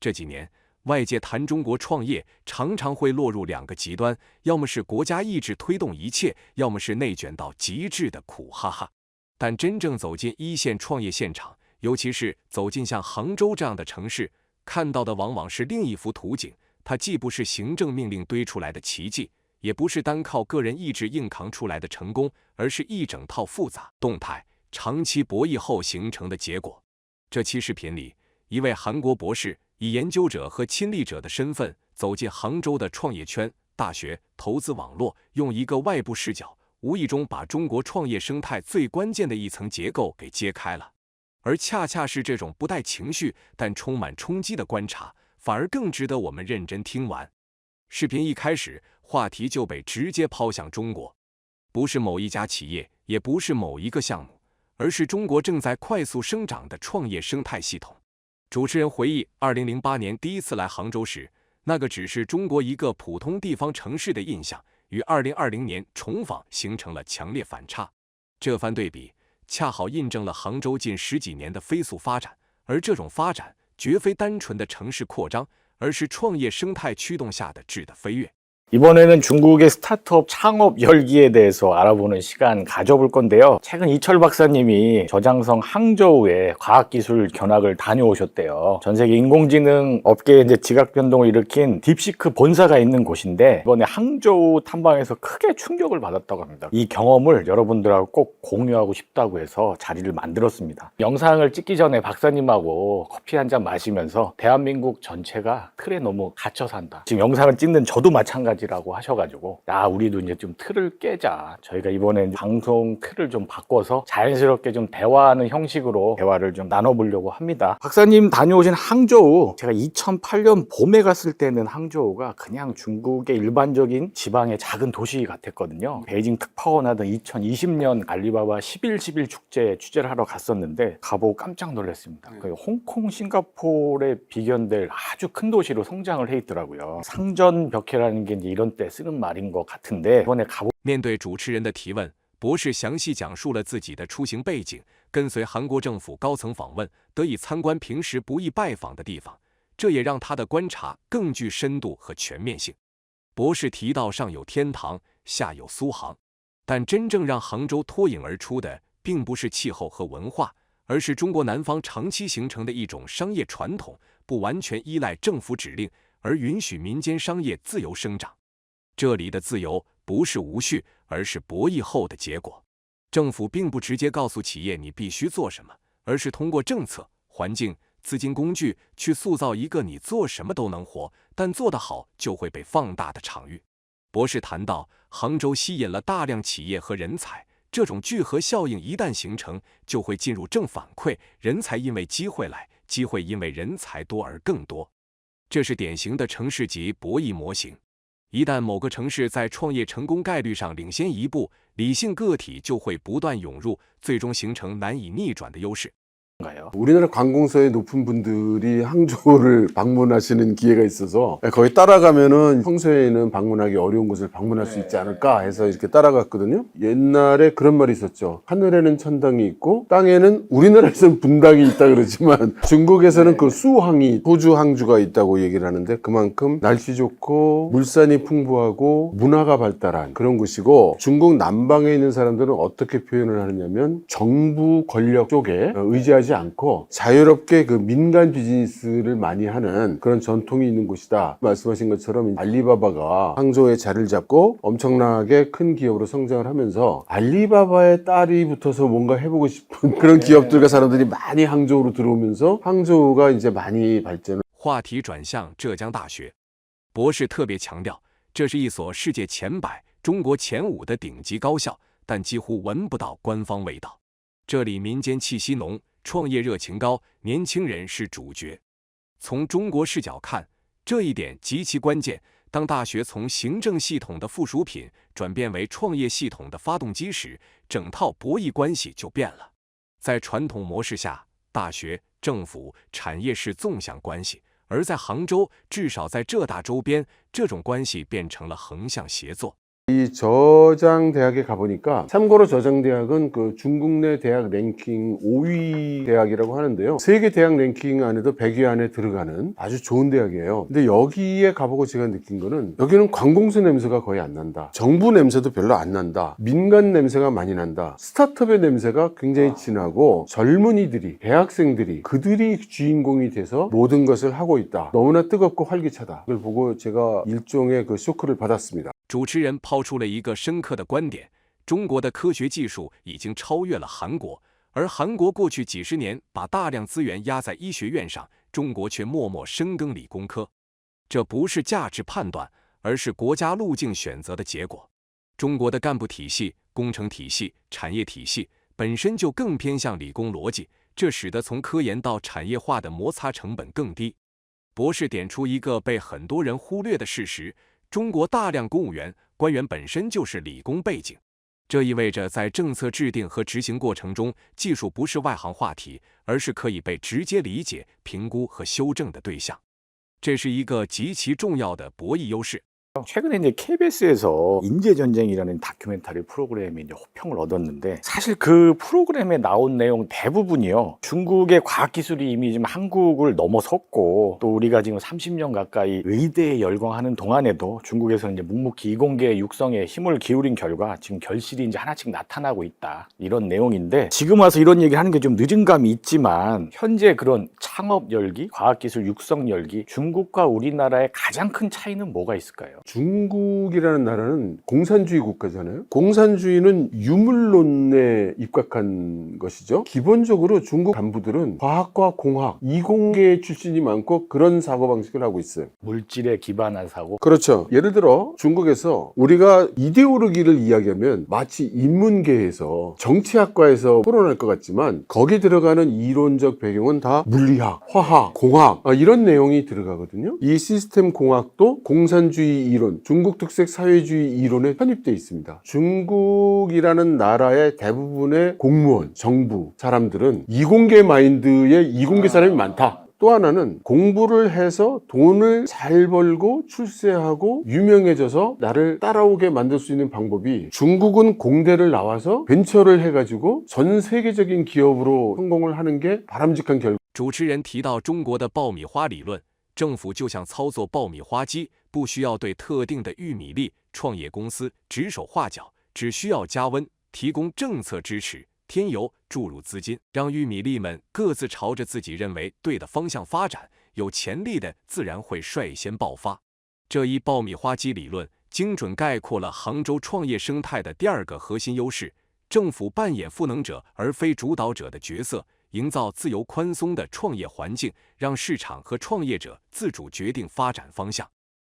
这几年，外界谈中国创业，常常会落入两个极端，要么是国家意志推动一切，要么是内卷到极致的苦哈哈。但真正走进一线创业现场，尤其是走进像杭州这样的城市，看到的往往是另一幅图景。它既不是行政命令堆出来的奇迹，也不是单靠个人意志硬扛出来的成功，而是一整套复杂、动态、长期博弈后形成的结果。这期视频里，一位韩国博士以研究者和亲历者的身份走进杭州的创业圈、大学、投资网络，用一个外部视角，无意中把中国创业生态最关键的一层结构给揭开了。而恰恰是这种不带情绪但充满冲击的观察，反而更值得我们认真听完。视频一开始，话题就被直接抛向中国，不是某一家企业，也不是某一个项目，而是中国正在快速生长的创业生态系统。主持人回忆，2008年第一次来杭州时，那个只是中国一个普通地方城市的印象，与2020年重访形成了强烈反差。这番对比，恰好印证了杭州近10几年的飞速发展，而这种发展绝非单纯的城市扩张，而是创业生态驱动下的质的飞跃。 이번에는 중국의 스타트업 창업 열기에 대해서 알아보는 시간 가져볼 건데요. 최근 이철 박사님이 저장성 항저우에 과학기술 견학을 다녀오셨대요. 전 세계 인공지능 업계에 이제 지각 변동을 일으킨 딥시크 본사가 있는 곳인데, 이번에 항저우 탐방에서 크게 충격을 받았다고 합니다. 이 경험을 여러분들하고 꼭 공유하고 싶다고 해서 자리를 만들었습니다. 영상을 찍기 전에 박사님하고 커피 한 잔 마시면서 대한민국 전체가 틀에 너무 갇혀 산다. 지금 영상을 찍는 저도 마찬가지라고 하셔가지고, 야, 우리도 이제 좀 틀을 깨자. 저희가 이번에 방송 틀을 좀 바꿔서 자연스럽게 좀 대화하는 형식으로 대화를 좀 나눠보려고 합니다. 박사님 다녀오신 항저우, 제가 2008년 봄에 갔을 때는 항저우가 그냥 중국의 일반적인 지방의 작은 도시 같았거든요. 베이징 특파원 하던 2020년 알리바바 11.11 축제 취재를 하러 갔었는데 가보고 깜짝 놀랐습니다. 홍콩, 싱가포르에 비견될 아주 큰 도시로 성장을 해 있더라고요. 상전벽해라는 게 이제 이런 때 쓰는 말인 것 같은데, 이번에 가보 面对主持人的提问，博士详细讲述了自己的出行背景，跟随韩国政府高层访问，得以参观平时不易拜访的地方，这也让他的观察更具深度和全面性。博士提到上有天堂，下有苏杭，但真正让杭州脱颖而出的，并不是气候和文化，而是中国南方长期形成的一种商业传统，不完全依赖政府指令，而允许民间商业自由生长。这里的自由不是无序，而是博弈后的结果。政府并不直接告诉企业你必须做什么，而是通过政策、环境、资金工具去塑造一个你做什么都能活，但做得好就会被放大的场域。博士谈到，杭州吸引了大量企业和人才，这种聚合效应一旦形成，就会进入正反馈，人才因为机会来，机会因为人才多而更多。这是典型的城市级博弈模型。一旦某个城市在创业成功概率上领先一步，理性个体就会不断涌入，最终形成难以逆转的优势。 우리나라 관공서의 높은 분들이 항저우를 방문하시는 기회가 있어서 거기 따라가면은 평소에는 방문하기 어려운 곳을 방문할 수 있지 않을까 해서 이렇게 따라갔거든요. 옛날에 그런 말이 있었죠. 하늘에는 천당이 있고 땅에는 우리나라에서는 분당이 있다 그러지만 중국에서는 그 수항이, 호주 항주가 있다고 얘기를 하는데, 그만큼 날씨 좋고 물산이 풍부하고 문화가 발달한 그런 곳이고, 중국 남방에 있는 사람들은 어떻게 표현을 하느냐면 정부 권력 쪽에 의지하지 않고 자유롭게 그 민간 비즈니스를 많이 하는 그런 전통이 있는 곳이다. 말씀하신 것처럼 알리바바가 항저우에 자리를 잡고 엄청나게 큰 기업으로 성장을 하면서 알리바바의 딸이 붙어서 뭔가 해보고 싶은 그런 기업들과 사람들이 많이 항저우로 들어오면서 항저우가 이제 많이 발전을. 话题转向浙江大学，博士特别强调，这是一所世界前100、中国前5的顶级高校，但几乎闻不到官方味道。这里民间气息浓，创业热情高，年轻人是主角。从中国视角看，这一点极其关键。当大学从行政系统的附属品转变为创业系统的发动机时，整套博弈关系就变了。在传统模式下，大学、政府、产业是纵向关系，而在杭州，至少在浙大周边，这种关系变成了横向协作。이 저장대학에 가보니까, 참고로 저장대학은 그 중국 내 대학 랭킹 5위 대학이라고 하는데요. 세계 대학 랭킹 안에도 100위 안에 들어가는 아주 좋은 대학이에요. 근데 여기에 가보고 제가 느낀 거는, 여기는 관공서 냄새가 거의 안 난다. 정부 냄새도 별로 안 난다. 민간 냄새가 많이 난다. 스타트업의 냄새가 굉장히 진하고, 젊은이들이, 대학생들이, 그들이 주인공이 돼서 모든 것을 하고 있다. 너무나 뜨겁고 활기차다. 그걸 보고 제가 일종의 그 쇼크를 받았습니다. 主持人抛出了一个深刻的观点：中国的科学技术已经超越了韩国，而韩国过去几十年把大量资源压在医学院上，中国却默默深耕理工科。这不是价值判断，而是国家路径选择的结果。中国的干部体系、工程体系、产业体系本身就更偏向理工逻辑，这使得从科研到产业化的摩擦成本更低。博士点出一个被很多人忽略的事实：中国大量公务员、官员本身就是理工背景，这意味着在政策制定和执行过程中，技术不是外行话题，而是可以被直接理解、评估和修正的对象。这是一个极其重要的博弈优势。 최근에 이제 KBS에서 인재전쟁이라는 다큐멘터리 프로그램이 이제 호평을 얻었는데, 사실 그 프로그램에 나온 내용 대부분이요, 중국의 과학기술이 이미 지금 한국을 넘어섰고, 또 우리가 지금 30년 가까이 의대에 열광하는 동안에도 중국에서는 이제 묵묵히 이공계 육성에 힘을 기울인 결과 지금 결실이 이제 하나씩 나타나고 있다, 이런 내용인데, 지금 와서 이런 얘기를 하는 게 좀 늦은 감이 있지만, 현재 그런 창업 열기, 과학기술 육성 열기, 중국과 우리나라의 가장 큰 차이는 뭐가 있을까요? 중국이라는 나라는 공산주의 국가잖아요. 공산주의는 유물론에 입각한 것이죠. 기본적으로 중국 간부들은 과학과 공학, 이공계 출신이 많고 그런 사고방식을 하고 있어요. 물질에 기반한 사고. 그렇죠. 예를 들어 중국에서 우리가 이데올로기를 이야기하면 마치 인문계에서 정치학과에서 토론할 것 같지만, 거기 들어가는 이론적 배경은 다 물리학, 화학, 공학, 이런 내용이 들어가거든요. 이 시스템 공학도 공산주의 이론, 중국 특색 사회주의 이론에 편입되어 있습니다. 중국이라는 나라의 대부분의 공무원, 정부 사람들은 이공계 마인드의 이공계 사람이 많다. 또 하나는 공부를 해서 돈을 잘 벌고 출세하고 유명해져서 나를 따라오게 만들 수 있는 방법이, 중국은 공대를 나와서 벤처를 해가지고 전 세계적인 기업으로 성공을 하는 게 바람직한 결과. 主持人提到中国的爆米花理论，政府就像操作爆米花机，不需要对特定的玉米粒创业公司指手画脚，只需要加温，提供政策支持，添油，注入资金，让玉米粒们各自朝着自己认为对的方向发展，有潜力的自然会率先爆发。这一爆米花机理论精准概括了杭州创业生态的第二个核心优势：政府扮演赋能者而非主导者的角色，营造自由宽松的创业环境，让市场和创业者自主决定发展方向。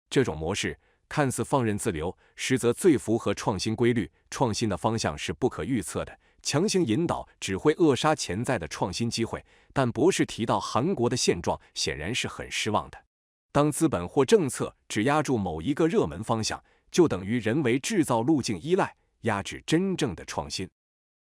这种模式看似放任自流，实则最符合创新规律。创新的方向是不可预测的，强行引导只会扼杀潜在的创新机会。但博士提到韩国的现状显然是很失望的。当资本或政策只压住某一个热门方向，就等于人为制造路径依赖，压制真正的创新。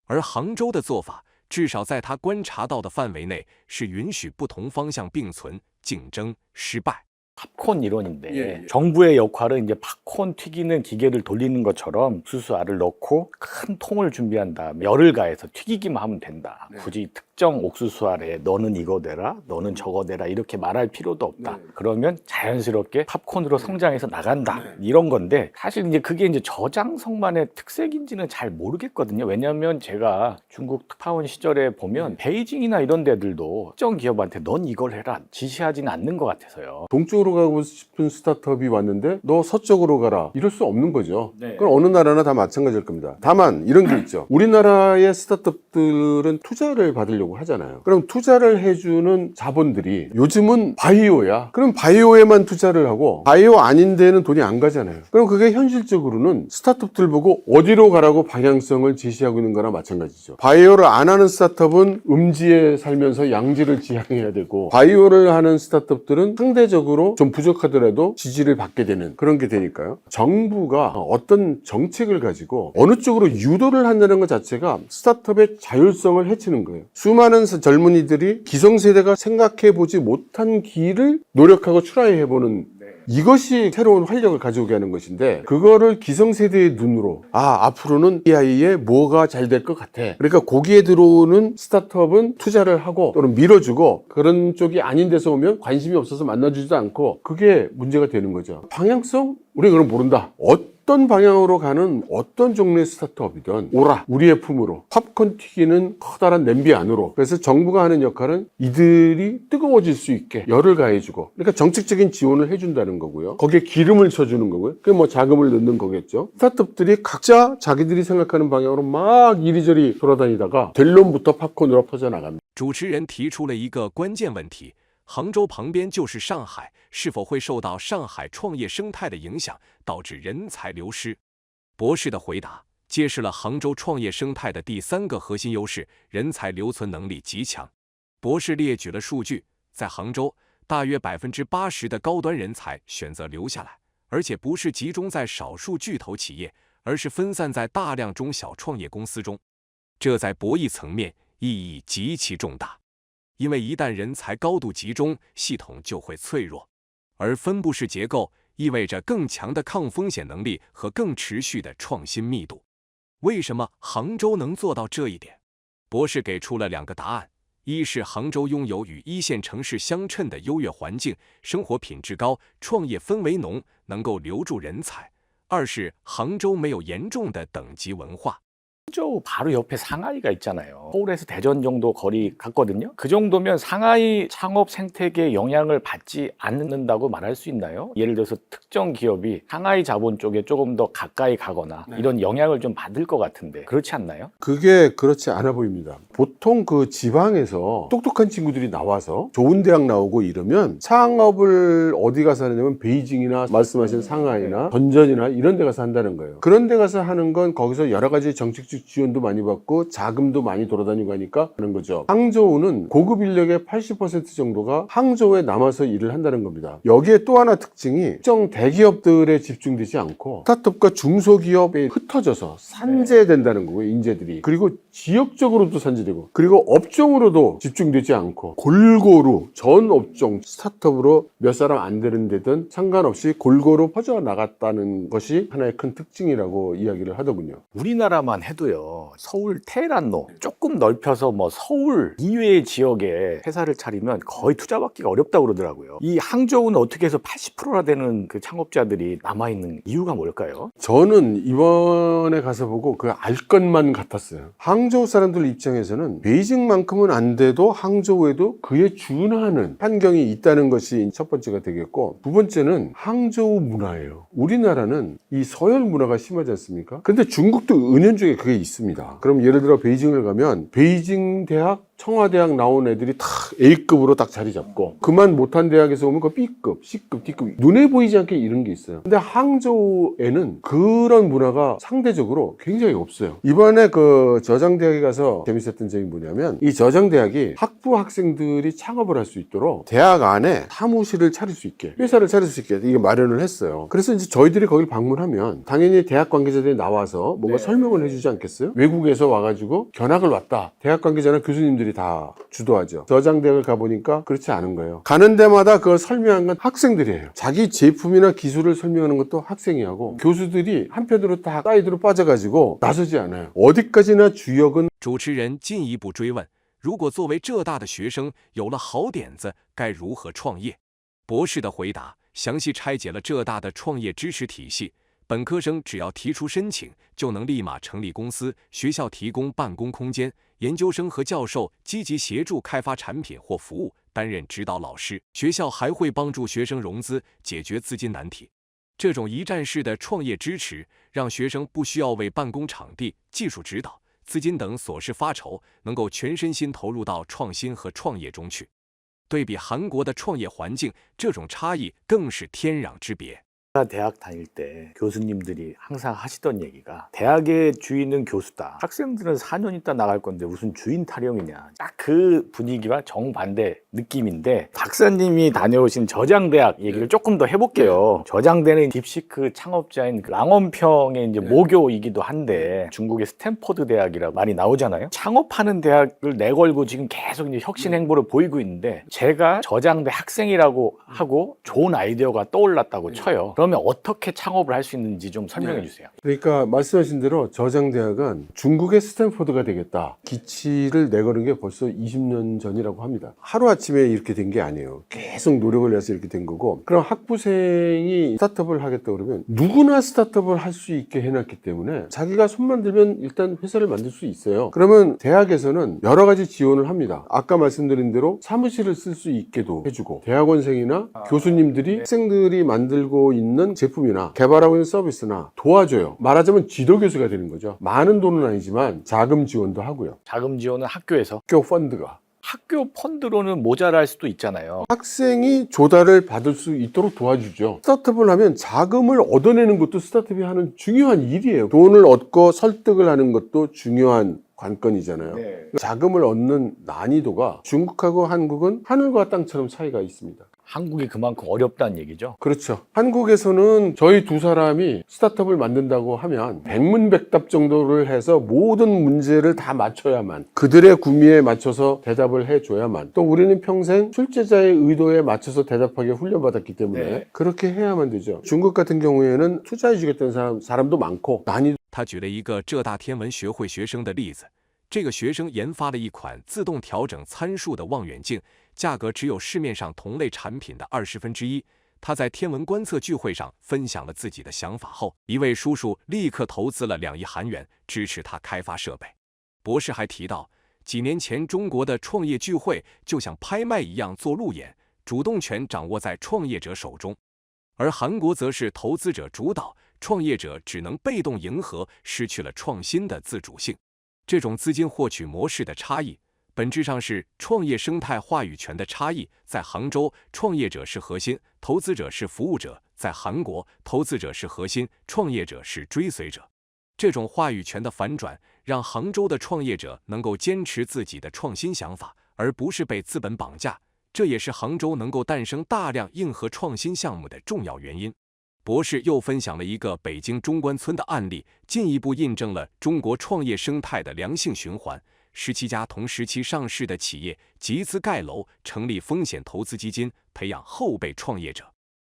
而杭州的做法，至少在他观察到的范围内，是允许不同方向并存，竞争失败。 팝콘 이론인데, 예. 정부의 역할은 이제 팝콘 튀기는 기계를 돌리는 것처럼 옥수수알을 넣고 큰 통을 준비한 다음에 열을 가해서 튀기기만 하면 된다. 네. 굳이 특정 옥수수알에 너는 이거 대라, 너는 저거 대라 이렇게 말할 필요도 없다. 네. 그러면 자연스럽게 팝콘으로 성장해서 나간다. 이런 건데, 사실 이제 그게 이제 저장성만의 특색인지는 잘 모르겠거든요. 왜냐하면 제가 중국 특파원 시절에 보면 베이징이나 이런 데들도 특정 기업한테 넌 이걸 해라 지시하지는 않는 것 같아서요. 동쪽으로 가고 싶은 스타트업이 왔는데 너 서쪽으로 가라, 이럴 수 없는 거죠. 네. 그럼 어느 나라나 다 마찬가지일 겁니다. 다만 이런 게 있죠. 우리나라의 스타트업들은 투자를 받으려고 하잖아요. 그럼 투자를 해주는 자본들이 요즘은 바이오야. 그럼 바이오에만 투자를 하고 바이오 아닌 데는 돈이 안 가잖아요. 그럼 그게 현실적으로는 스타트업들 보고 어디로 가라고 방향성을 제시하고 있는 거나 마찬가지죠. 바이오를 안 하는 스타트업은 음지에 살면서 양지를 지향해야 되고, 바이오를 하는 스타트업들은 상대적으로 좀 부족하더라도 지지를 받게 되는 그런 게 되니까요. 정부가 어떤 정책을 가지고 어느 쪽으로 유도를 한다는 것 자체가 스타트업의 자율성을 해치는 거예요. 수많은 젊은이들이 기성세대가 생각해보지 못한 길을 노력하고 트라이해보는 이것이 새로운 활력을 가져오게 하는 것인데, 그거를 기성세대의 눈으로 앞으로는 AI에 뭐가 잘 될 것 같아, 그러니까 거기에 들어오는 스타트업은 투자를 하고 또는 밀어주고, 그런 쪽이 아닌 데서 오면 관심이 없어서 만나주지도 않고, 그게 문제가 되는 거죠. 방향성? 우리가 그걸 모른다. 어떤 방향으로 가는 어떤 종류의 스타트업이든 오라, 우리의 품으로. 팝콘 튀기는 커다란 냄비 안으로. 그래서 정부가 하는 역할은 이들이 뜨거워질 수 있게 열을 가해주고, 그러니까 정책적인 지원을 해준다는 거고요. 거기에 기름을 쳐주는 거고요. 그게 뭐 자금을 넣는 거겠죠. 스타트업들이 각자 자기들이 생각하는 방향으로 막 이리저리 돌아다니다가 될 놈부터 팝콘으로 퍼져나갑니다. 主持人提出了一个关键问题：杭州旁边就是上海，是否会受到上海创业生态的影响，导致人才流失？博士的回答揭示了杭州创业生态的第3个核心优势：人才留存能力极强。博士列举了数据，在杭州，大约80%的高端人才选择留下来，而且不是集中在少数巨头企业，而是分散在大量中小创业公司中。这在博弈层面意义极其重大，因为一旦人才高度集中，系统就会脆弱，而分布式结构意味着更强的抗风险能力和更持续的创新密度。为什么杭州能做到这一点？博士给出了2个答案：一是杭州拥有与1线城市相称的优越环境，生活品质高，创业氛围浓，能够留住人才；二是杭州没有严重的等级文化。 항저우 바로 옆에 상하이가 있잖아요. 서울에서 대전 정도 거리 같거든요. 그 정도면 상하이 창업 생태계에 영향을 받지 않는다고 말할 수 있나요? 예를 들어서 특정 기업이 상하이 자본 쪽에 조금 더 가까이 가거나 이런 영향을 좀 받을 것 같은데 그렇지 않나요? 그게 그렇지 않아 보입니다. 보통 그 지방에서 똑똑한 친구들이 나와서 좋은 대학 나오고 이러면 창업을 어디 가서 하느냐면 베이징이나 말씀하신 상하이나 전전이나 이런 데 가서 한다는 거예요. 그런 데 가서 하는 건 거기서 여러 가지 정책적 지원도 많이 받고 자금도 많이 돌아다니고 하니까 하는 거죠. 항저우는 고급 인력의 80% 정도가 항저우에 남아서 일을 한다는 겁니다. 여기에 또 하나 특징이 특정 대기업들에 집중되지 않고 스타트업과 중소기업에 흩어져서 산재된다는 거고요. 인재들이. 그리고 지역적으로도 산재되고, 그리고 업종으로도 집중되지 않고 골고루 전 업종 스타트업으로 몇 사람 안 되는 데든 상관없이 골고루 퍼져나갔다는 것이 하나의 큰 특징이라고 이야기를 하더군요. 우리나라만 해도요, 서울 테헤란로 조금 넓혀서 뭐 서울 이외의 지역에 회사를 차리면 거의 투자받기가 어렵다고 그러더라고요. 이 항저우는 어떻게 해서 80%나 되는 그 창업자들이 남아있는 이유가 뭘까요? 저는 이번에 가서 보고 그 알 것만 같았어요. 항저우 사람들 입장에서는 베이징만큼은 안 돼도 항저우에도 그에 준하는 환경이 있다는 것이 첫 번째가 되겠고, 두 번째는 항저우 문화예요. 우리나라는 이 서열 문화가 심하지 않습니까? 근데 중국도 은연중에 그게 있습니다. 그럼 예를 들어 베이징을 가면 베이징 대학, 청와대학 나온 애들이 다 A급으로 딱 자리 잡고, 그만 못한 대학에서 오면 그 B급, C급, D급, 눈에 보이지 않게 이런 게 있어요. 근데 항저우에는 그런 문화가 상대적으로 굉장히 없어요. 이번에 그 저장대학에 가서 재밌었던 점이 뭐냐면, 이 저장대학이 학부 학생들이 창업을 할 수 있도록 대학 안에 사무실을 차릴 수 있게, 회사를 차릴 수 있게 이게 마련을 했어요. 그래서 이제 저희들이 거길 방문하면 당연히 대학 관계자들이 나와서 뭔가 설명을 해주지 않겠어요? 외국에서 와가지고 견학을 왔다. 대학 관계자나 교수님들이 다 주도하죠. 저장대학을 가보니까 그렇지 않은 거예요. 가는 데마다 그걸 설명한 건 학생들이에요. 자기 제품이나 기술을 설명하는 것도 학생이 하고, 교수들이 한편으로 다 사이드로 빠져가지고 나서지 않아요. 어디까지나 주역은 主持人进一步追问：如果作为浙大的学生有了好点子，该如何创业？博士的回答详细拆解了浙大的创业支持体系。本科生只要提出申请，就能立马成立公司，学校提供办公空间，研究生和教授积极协助开发产品或服务，担任指导老师。学校还会帮助学生融资，解决资金难题。这种一站式的创业支持，让学生不需要为办公场地、技术指导、资金等琐事发愁，能够全身心投入到创新和创业中去。对比韩国的创业环境，这种差异更是天壤之别。 제가 대학 다닐 때 교수님들이 항상 하시던 얘기가 대학의 주인은 교수다. 학생들은 4년 있다 나갈 건데 무슨 주인 타령이냐. 딱 그 분위기와 정반대 느낌인데 박사님이 다녀오신 저장대학 얘기를 조금 더 해볼게요. 저장대는 딥시크 창업자인 랑원평의 이제 모교이기도 한데 중국의 스탠퍼드 대학이라고 많이 나오잖아요. 창업하는 대학을 내걸고 지금 계속 이제 혁신 행보를 보이고 있는데 제가 저장대 학생이라고 하고 좋은 아이디어가 떠올랐다고 쳐요. 그러면 어떻게 창업을 할 수 있는지 좀 설명해 주세요. 그러니까 말씀하신 대로 저장대학은 중국의 스탠포드가 되겠다. 기치를 내거는 게 벌써 20년 전이라고 합니다. 하루아침에 이렇게 된 게 아니에요. 계속 노력을 해서 이렇게 된 거고, 그럼 학부생이 스타트업을 하겠다 그러면 누구나 스타트업을 할 수 있게 해놨기 때문에 자기가 손만 들면 일단 회사를 만들 수 있어요. 그러면 대학에서는 여러 가지 지원을 합니다. 아까 말씀드린 대로 사무실을 쓸 수 있게도 해주고, 대학원생이나 교수님들이 학생들이 만들고 있는 제품이나 개발하고 있는 서비스나 도와줘요. 말하자면 지도교수가 되는 거죠. 많은 돈은 아니지만 자금 지원도 하고요. 자금 지원은 학교에서. 학교 펀드가. 학교 펀드로는 모자랄 수도 있잖아요. 학생이 조달을 받을 수 있도록 도와주죠. 스타트업을 하면 자금을 얻어내는 것도 스타트업이 하는 중요한 일이에요. 돈을 얻고 설득을 하는 것도 중요한 관건이잖아요. 네. 자금을 얻는 난이도가 중국하고 한국은 하늘과 땅처럼 차이가 있습니다. 한국이 그만큼 어렵다는 얘기죠. 그렇죠. 한국에서는 저희 두 사람이 스타트업을 만든다고 하면 백문백답 정도를 해서 모든 문제를 다 맞춰야만, 그들의 구미에 맞춰서 대답을 해줘야만, 또 우리는 평생 출제자의 의도에 맞춰서 대답하게 훈련받았기 때문에 네. 그렇게 해야만 되죠. 중국 같은 경우에는 투자해주겠다는 사람도 많고 난이도. 他举了一个浙大天文学会学生的例子，这个学生研发了一款自动调整参数的望远镜，价格只有市面上同类产品的1/20。他在天文观测聚会上分享了自己的想法后，一位叔叔立刻投资了2亿韩元支持他开发设备。博士还提到，几年前中国的创业聚会就像拍卖一样做路演，主动权掌握在创业者手中，而韩国则是投资者主导，创业者只能被动迎合，失去了创新的自主性。这种资金获取模式的差异，本质上是创业生态话语权的差异。在杭州，创业者是核心，投资者是服务者；在韩国，投资者是核心，创业者是追随者。这种话语权的反转，让杭州的创业者能够坚持自己的创新想法，而不是被资本绑架。这也是杭州能够诞生大量硬核创新项目的重要原因。博士又分享了一个北京中关村的案例，进一步印证了中国创业生态的良性循环。17家同时期上市的企业集资盖楼，成立风险投资基金，培养后辈创业者。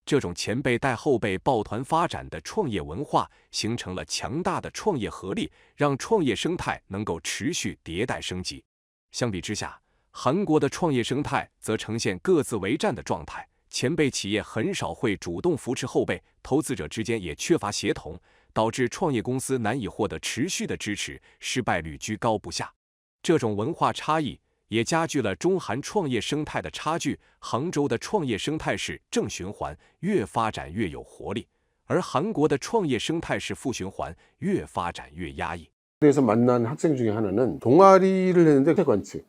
这种前辈带后辈抱团发展的创业文化，形成了强大的创业合力，让创业生态能够持续迭代升级。相比之下，韩国的创业生态则呈现各自为战的状态。前辈企业很少会主动扶持后辈，投资者之间也缺乏协同，导致创业公司难以获得持续的支持，失败率居高不下。这种文化差异也加剧了中韩创业生态的差距。杭州的创业生态是正循环，越发展越有活力，而韩国的创业生态是负循环，越发展越压抑。 그래서 만난 학생 중에 하나는 동아리를 했는데 관측.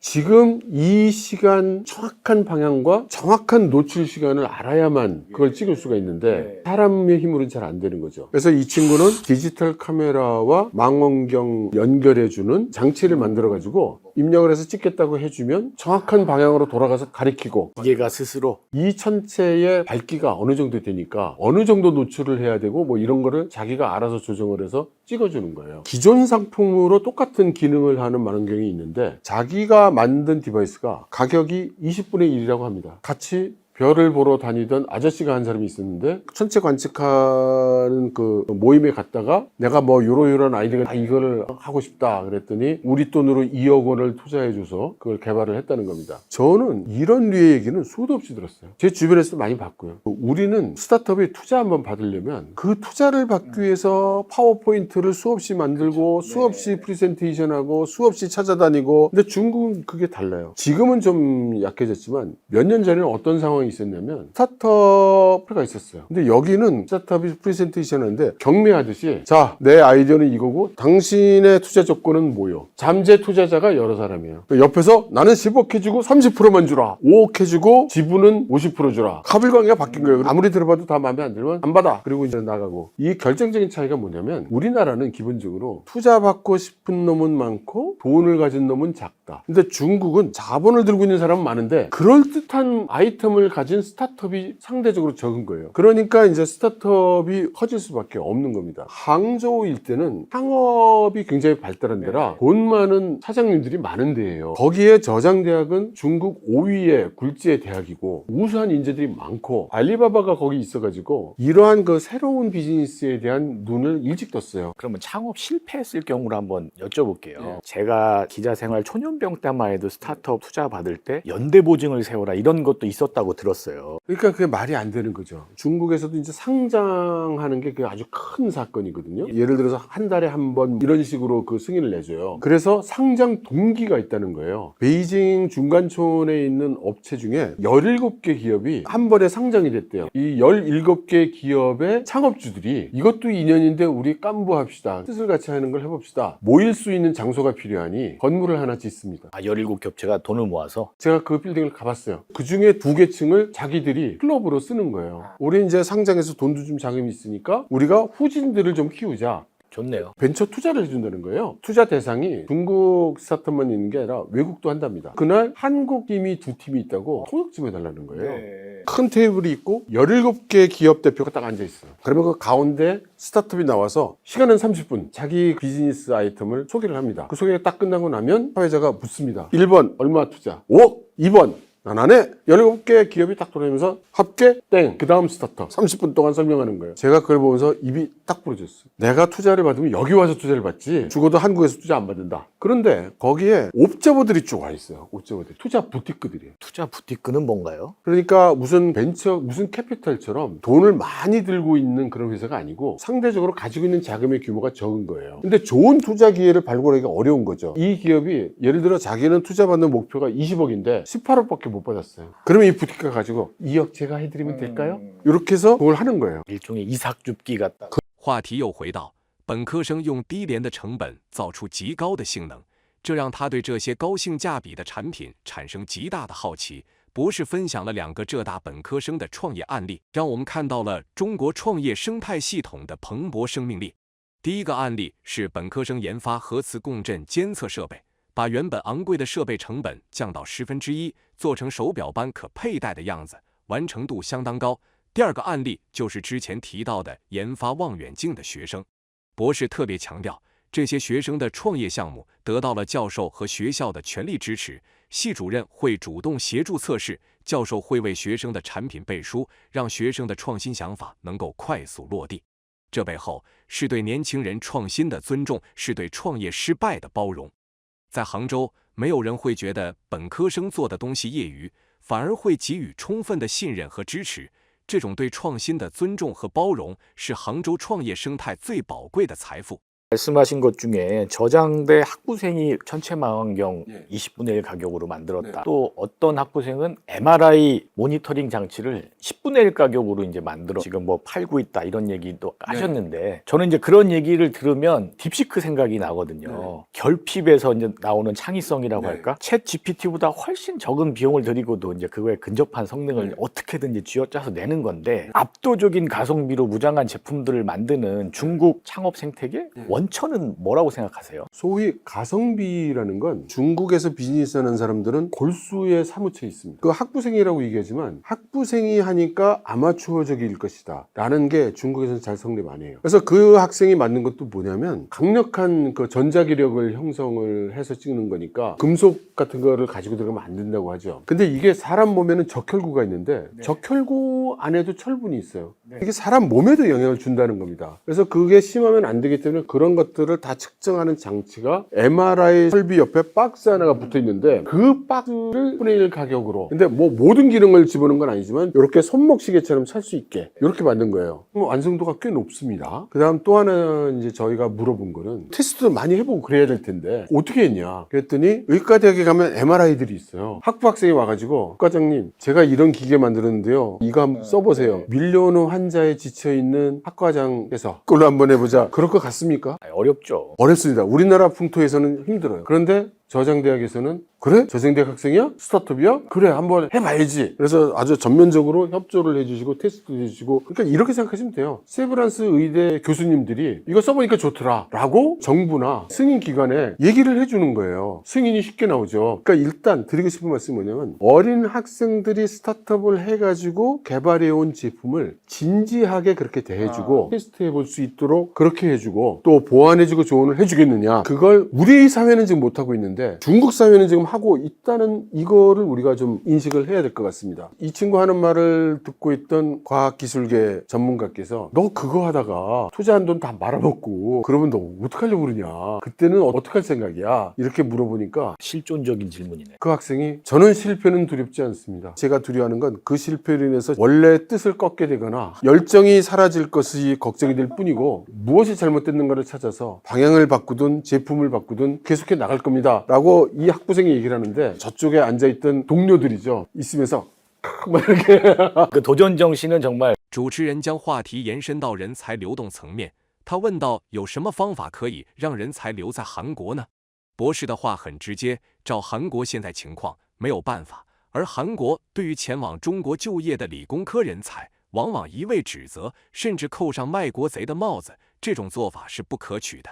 지금 이 시간 정확한 방향과 정확한 노출 시간을 알아야만 그걸 찍을 수가 있는데 사람의 힘으로는 잘 안 되는 거죠. 그래서 이 친구는 디지털 카메라와 망원경 연결해주는 장치를 만들어가지고 입력을 해서 찍겠다고 해주면 정확한 방향으로 돌아가서 가리키고, 기계가 스스로 이 천체의 밝기가 어느 정도 되니까 어느 정도 노출을 해야 되고 뭐 이런 거를 자기가 알아서 조정을 해서 찍어주는 거예요. 기존 상품으로 똑같은 기능을 하는 망원경이 있는데 자기가 만든 디바이스가 가격이 20분의 1이라고 합니다. 같이 별을 보러 다니던 아저씨가 한 사람이 있었는데 천체 관측하는 그 모임에 갔다가 내가 뭐 요런 아이디어가 이거를 하고 싶다 그랬더니 우리 돈으로 2억 원을 투자해줘서 그걸 개발을 했다는 겁니다. 저는 이런 류의 얘기는 수도 없이 들었어요. 제 주변에서도 많이 봤고요. 우리는 스타트업에 투자 한번 받으려면 그 투자를 받기 위해서 파워포인트를 수없이 만들고 수없이 프리젠테이션하고 수없이 찾아다니고, 근데 중국은 그게 달라요. 지금은 좀 약해졌지만 몇 년 전에는 어떤 상황이 있었냐면 스타트업회가 있었어요. 근데 여기는 스타트업이 프레젠테이션 하는데 경매하듯이 자, 내 아이디어는 이거고 당신의 투자 조건은 뭐요? 잠재 투자자가 여러 사람이에요. 옆에서 나는 10억 해주고 30%만 주라. 5억 해주고 지분은 50% 주라. 가불관계가 바뀐 거예요. 아무리 들어봐도 다 마음에 안 들면 안 받아. 그리고 이제 나가고. 이 결정적인 차이가 뭐냐면 우리나라는 기본적으로 투자받고 싶은 놈은 많고 돈을 가진 놈은 작다. 근데 중국은 자본을 들고 있는 사람은 많은데 그럴듯한 아이템을 가진 스타트업이 상대적으로 적은 거예요. 그러니까 이제 스타트업이 커질 수밖에 없는 겁니다. 항저우 일대는 창업이 굉장히 발달한 데라 돈 많은 사장님들이 많은 데예요. 거기에 저장대학은 중국 5위의 굴지의 대학이고 우수한 인재들이 많고 알리바바가 거기 있어가지고 이러한 그 새로운 비즈니스에 대한 눈을 일찍 떴어요. 그러면 창업 실패했을 경우를 한번 여쭤볼게요. 제가 기자 생활 초년병 때만 해도 스타트업 투자 받을 때 연대보증을 세워라 이런 것도 있었다고 들었어요. 그러니까 그게 말이 안 되는 거죠. 중국에서도 이제 상장하는 게 그게 아주 큰 사건이거든요. 예를 들어서 한 달에 한 번 이런 식으로 그 승인을 내줘요. 그래서 상장 동기가 있다는 거예요. 베이징 중간촌에 있는 업체 중에 17개 기업이 한 번에 상장이 됐대요. 이 17개 기업의 창업주들이 이것도 인연인데 우리 깐부합시다. 뜻을 같이 하는 걸 해봅시다. 모일 수 있는 장소가 필요하니 건물을 하나 짓습니다. 17겹체가 돈을 모아서? 제가 그 빌딩을 가봤어요. 그 중에 2개 층을 자기들이 클럽으로 쓰는 거예요. 우리 이제 상장해서 돈도 좀 자금이 있으니까 우리가 후진들을 좀 키우자. 좋네요. 벤처 투자를 해준다는 거예요. 투자 대상이 중국 스타트업만 있는 게 아니라 외국도 한답니다. 그날 한국 팀이 2팀이 있다고 통역 좀 해달라는 거예요. 큰 테이블이 있고 17개 기업 대표가 딱 앉아있어요. 그러면 그 가운데 스타트업이 나와서 시간은 30분 자기 비즈니스 아이템을 소개를 합니다. 그 소개가 딱 끝나고 나면 사회자가 묻습니다. 1번 얼마 투자? 5억! 2번 난 안 해. 17개 기업이 딱 돌아다니면서 합계 땡. 그 다음 스타트업 30분 동안 설명하는 거예요. 제가 그걸 보면서 입이 딱 부러졌어요. 내가 투자를 받으면 여기 와서 투자를 받지 죽어도 한국에서 투자 안 받는다. 그런데 거기에 옵저버들이 쭉 와 있어요. 옵저버들. 투자 부티크들이에요. 투자 부티크는 뭔가요? 그러니까 무슨 벤처, 무슨 캐피탈처럼 돈을 많이 들고 있는 그런 회사가 아니고 상대적으로 가지고 있는 자금의 규모가 적은 거예요. 근데 좋은 투자 기회를 발굴하기가 어려운 거죠. 이 기업이 예를 들어 자기는 투자 받는 목표가 20억인데 18억밖에 못 받았어요. 그러면 이 부티크가 가지고 2억 제가 해드리면 될까요? 이렇게 해서 그걸 하는 거예요. 일종의 이삭줍기 같다.话题又回到本科生用低廉的成本造出极高的性能，这让他对这些高性价比的产品产生极大的好奇。博士分享了2个浙大本科生的创业案例，让我们看到了中国创业生态系统的蓬勃生命力。第一个案例是本科生研发核磁共振监测设备，把原本昂贵的设备成本降到1/10，做成手表般可佩戴的样子，完成度相当高。第二个案例就是之前提到的研发望远镜的学生。博士特别强调，这些学生的创业项目得到了教授和学校的全力支持，系主任会主动协助测试，教授会为学生的产品背书，让学生的创新想法能够快速落地。这背后是对年轻人创新的尊重，是对创业失败的包容。在杭州，没有人会觉得本科生做的东西业余，反而会给予充分的信任和支持。这种对创新的尊重和包容，是杭州创业生态最宝贵的财富。 말씀하신 것 중에 저장대 학부생이 천체 망원경 20분의 1 가격으로 만들었다. 또 어떤 학부생은 MRI 모니터링 장치를 10분의 1 가격으로 이제 만들어 지금 뭐 팔고 있다 이런 얘기도 하셨는데 저는 이제 그런 얘기를 들으면 딥시크 생각이 나거든요. 결핍에서 이제 나오는 창의성이라고 할까? 챗 GPT보다 훨씬 적은 비용을 들이고도 이제 그거에 근접한 성능을 어떻게든지 쥐어짜서 내는 건데 압도적인 가성비로 무장한 제품들을 만드는 중국 창업 생태계 원천은 뭐라고 생각하세요? 소위 가성비라는 건 중국에서 비즈니스 하는 사람들은 골수에 사무쳐 있습니다. 그 학부생이라고 얘기하지만 학부생이 하니까 아마추어적일 것이다 라는 게 중국에서는 잘 성립 안 해요. 그래서 그 학생이 만든 것도 뭐냐면 강력한 그 전자기력을 형성을 해서 찍는 거니까 금속 같은 거를 가지고 들어가면 안 된다고 하죠. 근데 이게 사람 몸에는 적혈구가 있는데 적혈구 표 안에도 철분이 있어요. 이게 사람 몸에도 영향을 준다는 겁니다. 그래서 그게 심하면 안 되기 때문에 그런 것들을 다 측정하는 장치가 MRI 설비 옆에 박스 하나가 붙어 있는데 그 박스를 1분의 1 가격으로, 근데 뭐 모든 기능을 집어넣은 건 아니지만 이렇게 손목시계처럼 찰 수 있게 이렇게 만든 거예요. 완성도가 꽤 높습니다. 그 다음 또 하나 이제 저희가 물어본 거는 테스트도 많이 해보고 그래야 될 텐데 어떻게 했냐 그랬더니 의과대학에 가면 MRI들이 있어요. 학부 학생이 와가지고 과장님 제가 이런 기계 만들었는데요, 이거 한번 써보세요. 밀려오는 환자에 지쳐있는 학과장에서 그걸로 한번 해보자. 그럴 것 같습니까? 어렵죠. 어렵습니다. 우리나라 풍토에서는 힘들어요. 그런데 저장대학에서는 그래? 저장대학 학생이야? 스타트업이야? 그래, 한번 해봐야지. 그래서 아주 전면적으로 협조를 해주시고 테스트도 해주시고, 그러니까 이렇게 생각하시면 돼요. 세브란스 의대 교수님들이 이거 써보니까 좋더라 라고 정부나 승인기관에 얘기를 해주는 거예요. 승인이 쉽게 나오죠. 그러니까 일단 드리고 싶은 말씀이 뭐냐면 어린 학생들이 스타트업을 해가지고 개발해온 제품을 진지하게 그렇게 대해주고 테스트해볼 수 있도록 그렇게 해주고 또 보완해주고 조언을 해주겠느냐, 그걸 우리 사회는 지금 못하고 있는데 중국 사회는 지금 하고 있다는 이거를 우리가 좀 인식을 해야 될 것 같습니다. 이 친구 하는 말을 듣고 있던 과학기술계 전문가께서 너 그거 하다가 투자한 돈 다 말아먹고 그러면 너 어떡하려고 그러냐, 그때는 어떡할 생각이야, 이렇게 물어보니까 실존적인 질문이네. 그 학생이 저는 실패는 두렵지 않습니다. 제가 두려워하는 건 그 실패로 인해서 원래 뜻을 꺾게 되거나 열정이 사라질 것이 걱정이 될 뿐이고 무엇이 잘못됐는가를 찾아서 방향을 바꾸든 제품을 바꾸든 계속해 나갈 겁니다 라고 이 학부생이 얘기를 하는데 저쪽에 앉아있던 동료들이죠, 있으면서 막 이렇게 그 도전 정신은 정말 主持人将话题延伸到人才流动层面，他问道：“有什么方法可以让人才留在韩国呢？”博士的话很直接，照韩国现在情况，没有办法。而韩国对于前往中国就业的理工科人才，往往一味指责，甚至扣上卖国贼的帽子，这种做法是不可取的，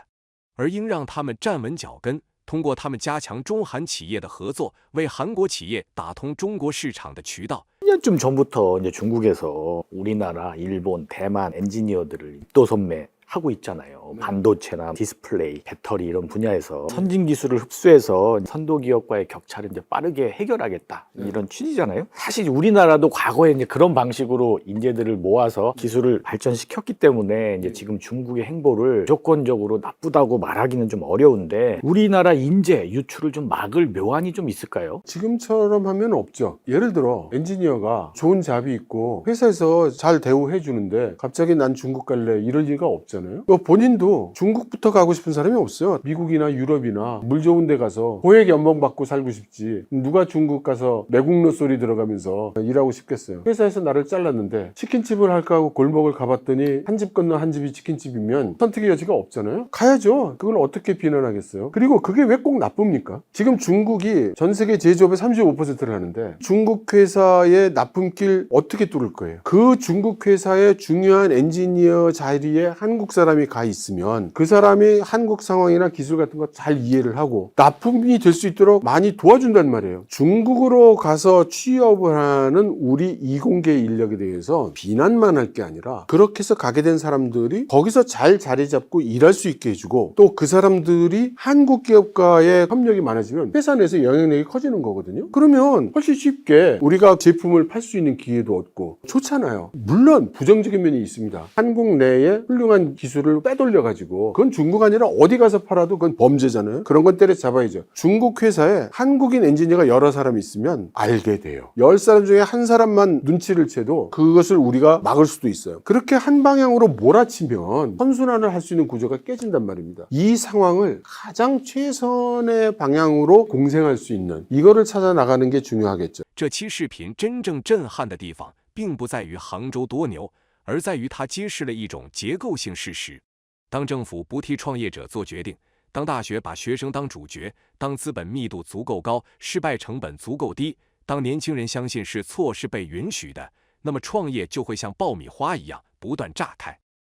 而应让他们站稳脚跟。通过他们加强中韩企业的合作，为韩国企业打通中国市场的渠道。 1년쯤 전부터 이제 중국에서 우리나라, 일본, 대만 엔지니어들을 입도선매 하고 있잖아요. 반도체나 디스플레이, 배터리 이런 분야에서 선진 기술을 흡수해서 선도 기업과의 격차를 이제 빠르게 해결하겠다, 이런 취지잖아요. 사실 우리나라도 과거에 이제 그런 방식으로 인재들을 모아서 기술을 발전시켰기 때문에 이제 지금 중국의 행보를 무조건적으로 나쁘다고 말하기는 좀 어려운데 우리나라 인재 유출을 좀 막을 묘안이 좀 있을까요? 지금처럼 하면 없죠. 예를 들어 엔지니어가 좋은 잡이 있고 회사에서 잘 대우해 주는데 갑자기 난 중국 갈래 이럴 리가 없잖아요. 본인도 중국부터 가고 싶은 사람이 없어요. 미국이나 유럽이나 물 좋은 데 가서 고액 연봉 받고 살고 싶지, 누가 중국 가서 매국노 소리 들어가면서 일하고 싶겠어요. 회사에서 나를 잘랐는데 치킨집을 할까 하고 골목을 가봤더니 한 집 건너 한 집이 치킨집이면 선택의 여지가 없잖아요. 가야죠. 그걸 어떻게 비난하겠어요. 그리고 그게 왜 꼭 나쁩니까? 지금 중국이 전 세계 제조업의 35%를 하는데 중국 회사의 납품길 어떻게 뚫을 거예요? 그 중국 회사의 중요한 엔지니어 자리에 한국 사람이 가 있으면 그 사람이 한국 상황이나 기술 같은 거 잘 이해를 하고 납품이 될 수 있도록 많이 도와준단 말이에요. 중국으로 가서 취업을 하는 우리 이공계 인력에 대해서 비난만 할 게 아니라 그렇게 해서 가게 된 사람들이 거기서 잘 자리 잡고 일할 수 있게 해주고 또 그 사람들이 한국 기업과의 협력이 많아지면 회사 내에서 영향력이 커지는 거거든요. 그러면 훨씬 쉽게 우리가 제품을 팔 수 있는 기회도 얻고 좋잖아요. 물론 부정적인 면이 있습니다. 한국 내에 훌륭한 기술을 빼돌려가지고 그건 중국 아니라 어디 가서 팔아도 그건 범죄잖아요. 그런 건 때려잡아야죠. 중국 회사에 한국인 엔지니어가 여러 사람 있으면 알게 돼요. 10사람 중에 한 사람만 눈치를 채도 그것을 우리가 막을 수도 있어요. 그렇게 한 방향으로 몰아치면 선순환을 할 수 있는 구조가 깨진단 말입니다. 이 상황을 가장 최선의 방향으로 공생할 수 있는 이거를 찾아 나가는 게 중요하겠죠. 这期视频真正震撼的地方，并不在于杭州多牛，而在于它揭示了一种结构性事实：当政府不替创业者做决定，当大学把学生当主角，当资本密度足够高，失败成本足够低，当年轻人相信是错是被允许的，那么创业就会像爆米花一样不断炸开。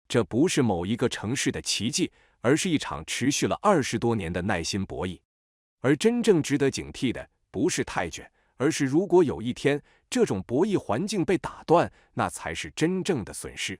这不是某一个城市的奇迹，而是一场持续了20多年的耐心博弈。而真正值得警惕的，不是泰卷，而是如果有一天这种博弈环境被打断，那才是真正的损失。